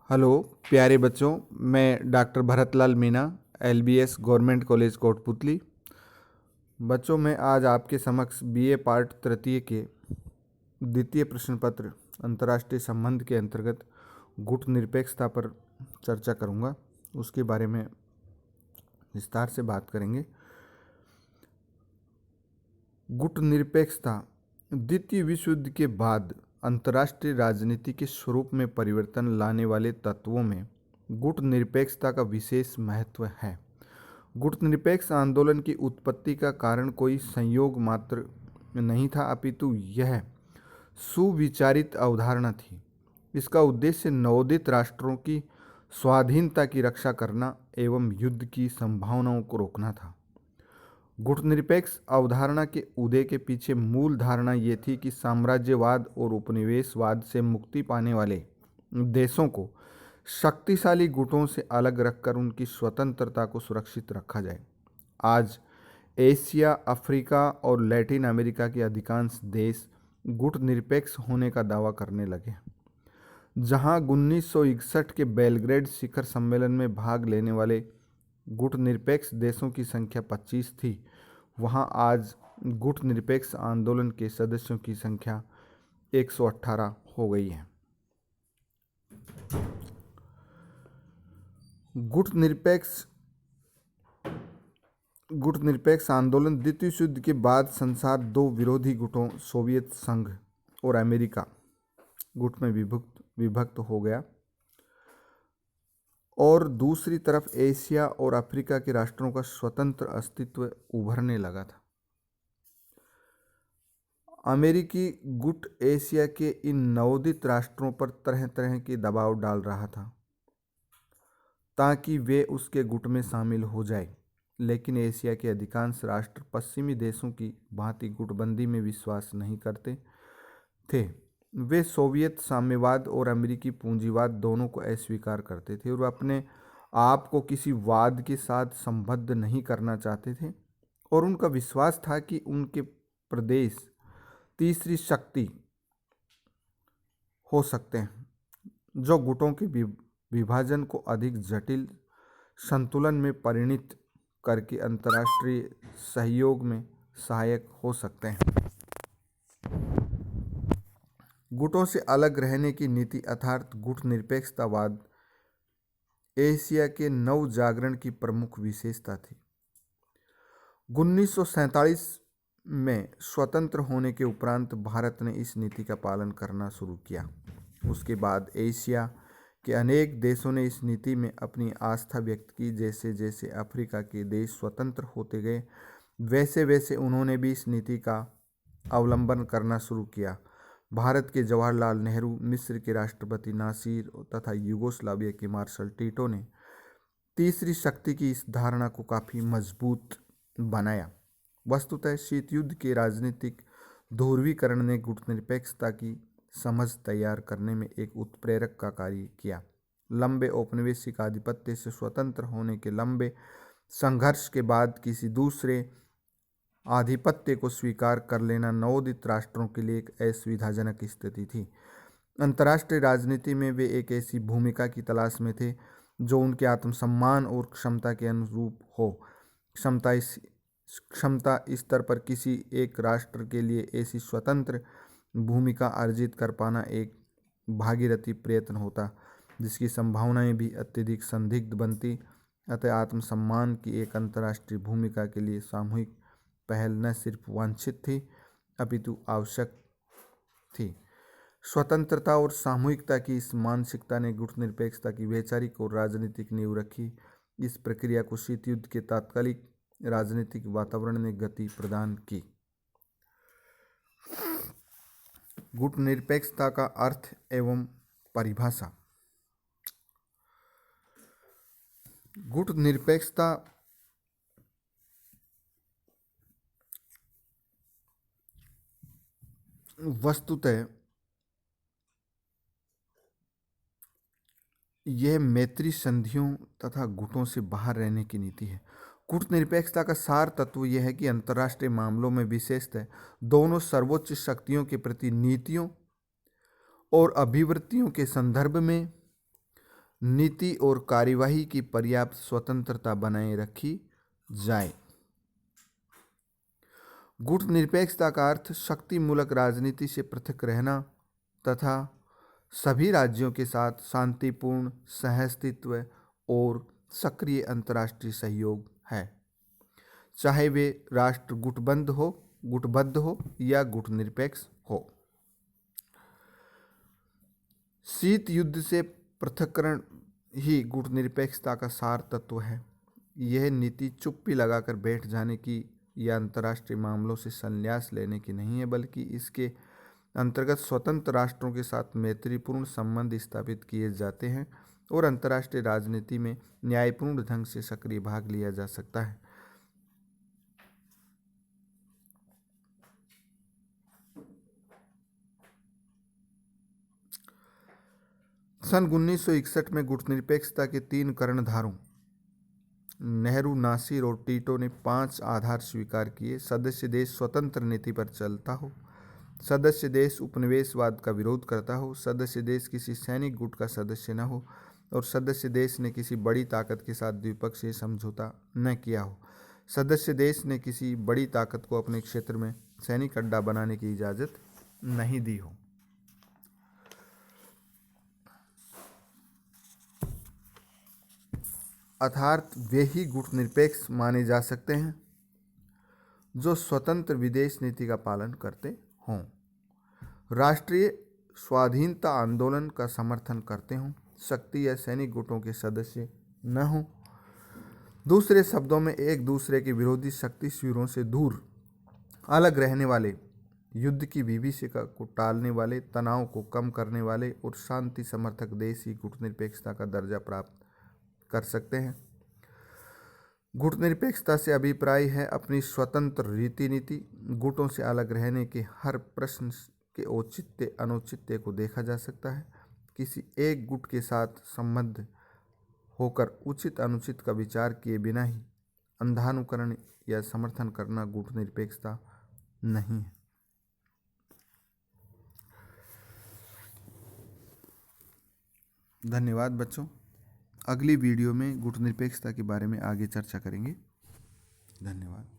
Hello प्यारे बच्चों, मैं doctor Bharatlal Meena, LBS government college Kotputli. बच्चों, मैं आज आपके समक्ष बीए पार्ट तृतीय के द्वितीय प्रश्न पत्र अंतर्राष्ट्रीय संबंध के अंतर्गत गुट निरपेक्षता पर चर्चा करूंगा। उसके बारे में विस्तार से बात करेंगे। गुट निरपेक्षता द्वितीय विश्व युद्ध के बाद अंतर्राष्ट्रीय राजनीति के स्वरूप में परिवर्तन लाने वाले तत्वों में गुट निरपेक्षता का विशेष महत्व है। गुट निरपेक्ष आंदोलन की उत्पत्ति का कारण कोई संयोग मात्र नहीं था, अपितु यह सुविचारित अवधारणा थी। इसका उद्देश्य नवोदित राष्ट्रों की स्वाधीनता की रक्षा करना एवं युद्ध की संभावनाओं को रोकना था। गुटनिरपेक्ष अवधारणा के उदय के पीछे मूल धारणा ये थी कि साम्राज्यवाद और उपनिवेशवाद से मुक्ति पाने वाले देशों को शक्तिशाली गुटों से अलग रखकर उनकी स्वतंत्रता को सुरक्षित रखा जाए। आज एशिया, अफ्रीका और लैटिन अमेरिका के अधिकांश देश गुट निरपेक्ष होने का दावा करने लगे। जहां 1961 के बेलग्रेड शिखर सम्मेलन में भाग लेने वाले गुट निरपेक्ष देशों की संख्या 25 थी, वहां आज गुट निरपेक्ष आंदोलन के सदस्यों की संख्या 118 हो गई है। गुट निरपेक्ष आंदोलन द्वितीय विश्व युद्ध के बाद संसार दो विरोधी गुटों सोवियत संघ और अमेरिका गुट में विभक्त हो गया और दूसरी तरफ एशिया और अफ्रीका के राष्ट्रों का स्वतंत्र अस्तित्व उभरने लगा था। अमेरिकी गुट एशिया के इन नवोदित राष्ट्रों पर तरह तरह के दबाव डाल रहा था ताकि वे उसके गुट में शामिल हो जाए, लेकिन एशिया के अधिकांश राष्ट्र पश्चिमी देशों की भांति गुटबंदी में विश्वास नहीं करते थे। वे सोवियत साम्यवाद और अमेरिकी पूंजीवाद दोनों को अस्वीकार करते थे और अपने आप को किसी वाद के साथ संबद्ध नहीं करना चाहते थे, और उनका विश्वास था कि उनके प्रदेश तीसरी शक्ति हो सकते हैं जो गुटों के विभाजन को अधिक जटिल संतुलन में परिणत करके अंतर्राष्ट्रीय सहयोग में सहायक हो सकते हैं। गुटों से अलग रहने की नीति अर्थात गुट निरपेक्षतावाद एशिया के नव जागरण की प्रमुख विशेषता थी। 1947 में स्वतंत्र होने के उपरांत भारत ने इस नीति का पालन करना शुरू किया। उसके बाद एशिया के अनेक देशों ने इस नीति में अपनी आस्था व्यक्त की। जैसे जैसे अफ्रीका के देश स्वतंत्र होते गए, वैसे वैसे उन्होंने भी इस नीति का अवलंबन करना शुरू किया। भारत के जवाहरलाल नेहरू, मिस्र के राष्ट्रपति नासिर तथा यूगोस्लाविया के मार्शल टीटो ने तीसरी शक्ति की इस धारणा को काफ़ी मजबूत बनाया। वस्तुतः शीत युद्ध के राजनीतिक ध्रुवीकरण ने गुटनिरपेक्षता की समझ तैयार करने में एक उत्प्रेरक का कार्य किया। लंबे औपनिवेशिक आधिपत्य से स्वतंत्र होने के लंबे संघर्ष के बाद किसी दूसरे आधिपत्य को स्वीकार कर लेना नवोदित राष्ट्रों के लिए एक असुविधाजनक स्थिति थी। अंतर्राष्ट्रीय राजनीति में वे एक ऐसी भूमिका की तलाश में थे जो उनके आत्मसम्मान और क्षमता के अनुरूप हो। क्षमता स्तर पर किसी एक राष्ट्र के लिए ऐसी स्वतंत्र भूमिका अर्जित कर पाना एक भागीरथी प्रयत्न होता जिसकी संभावनाएं भी अत्यधिक संदिग्ध बनती। अतः आत्मसम्मान की एक अंतर्राष्ट्रीय भूमिका के लिए सामूहिक पहल न सिर्फ वांछित थी अपितु आवश्यक थी। स्वतंत्रता और सामूहिकता की इस मानसिकता ने गुटनिरपेक्षता की वैचारिक और राजनीतिक नींव रखी। इस प्रक्रिया को शीत युद्ध के तात्कालिक राजनीतिक वातावरण ने गति प्रदान की। गुटनिरपेक्षता का अर्थ एवं परिभाषा। गुटनिरपेक्षता वस्तुतः यह मैत्री संधियों तथा गुटों से बाहर रहने की नीति है। गुटनिरपेक्षता का सार तत्व यह है कि अंतर्राष्ट्रीय मामलों में विशेषतः दोनों सर्वोच्च शक्तियों के प्रति नीतियों और अभिवृत्तियों के संदर्भ में नीति और कार्यवाही की पर्याप्त स्वतंत्रता बनाए रखी जाए। गुटनिरपेक्षता का अर्थ शक्तिमूलक राजनीति से पृथक रहना तथा सभी राज्यों के साथ शांतिपूर्ण सहअस्तित्व और सक्रिय अंतर्राष्ट्रीय सहयोग है, चाहे वे राष्ट्र गुटबद्ध हो या गुटनिरपेक्ष हो। शीत युद्ध से पृथक्करण ही गुटनिरपेक्षता का सार तत्व है। यह नीति चुप्पी लगाकर बैठ जाने की या अंतर्राष्ट्रीय मामलों से संन्यास लेने की नहीं है, बल्कि इसके अंतर्गत स्वतंत्र राष्ट्रों के साथ मैत्रीपूर्ण संबंध स्थापित किए जाते हैं और अंतर्राष्ट्रीय राजनीति में न्यायपूर्ण ढंग से सक्रिय भाग लिया जा सकता है। सन 1961 में गुटनिरपेक्षता के 3 कर्णधारों नेहरू, नासिर और टीटो ने 5 आधार स्वीकार किए। सदस्य देश स्वतंत्र नीति पर चलता हो, सदस्य देश उपनिवेशवाद का विरोध करता हो, सदस्य देश किसी सैनिक गुट का सदस्य न हो और सदस्य देश ने किसी बड़ी ताकत के साथ द्विपक्षीय समझौता न किया हो। सदस्य देश ने किसी बड़ी ताकत को अपने क्षेत्र में सैनिक अड्डा बनाने की इजाज़त नहीं दी हो। अर्थात वे ही गुटनिरपेक्ष माने जा सकते हैं जो स्वतंत्र विदेश नीति का पालन करते हों, राष्ट्रीय स्वाधीनता आंदोलन का समर्थन करते हों, शक्ति या सैनिक गुटों के सदस्य न हों। दूसरे शब्दों में एक दूसरे के विरोधी शक्ति शिविरों से दूर अलग रहने वाले, युद्ध की विभीषिका को टालने वाले, तनाव को कम करने वाले और शांति समर्थक देश ही गुटनिरपेक्षता का दर्जा प्राप्त कर सकते हैं। गुटनिरपेक्षता से अभिप्राय है अपनी स्वतंत्र रीति नीति। गुटों से अलग रहने के हर प्रश्न के औचित्य अनुचित्य को देखा जा सकता है। किसी एक गुट के साथ संबद्ध होकर उचित अनुचित का विचार किए बिना ही अंधानुकरण या समर्थन करना गुटनिरपेक्षता नहीं है। धन्यवाद बच्चों। अगली वीडियो में गुटनिरपेक्षता के बारे में आगे चर्चा करेंगे। धन्यवाद।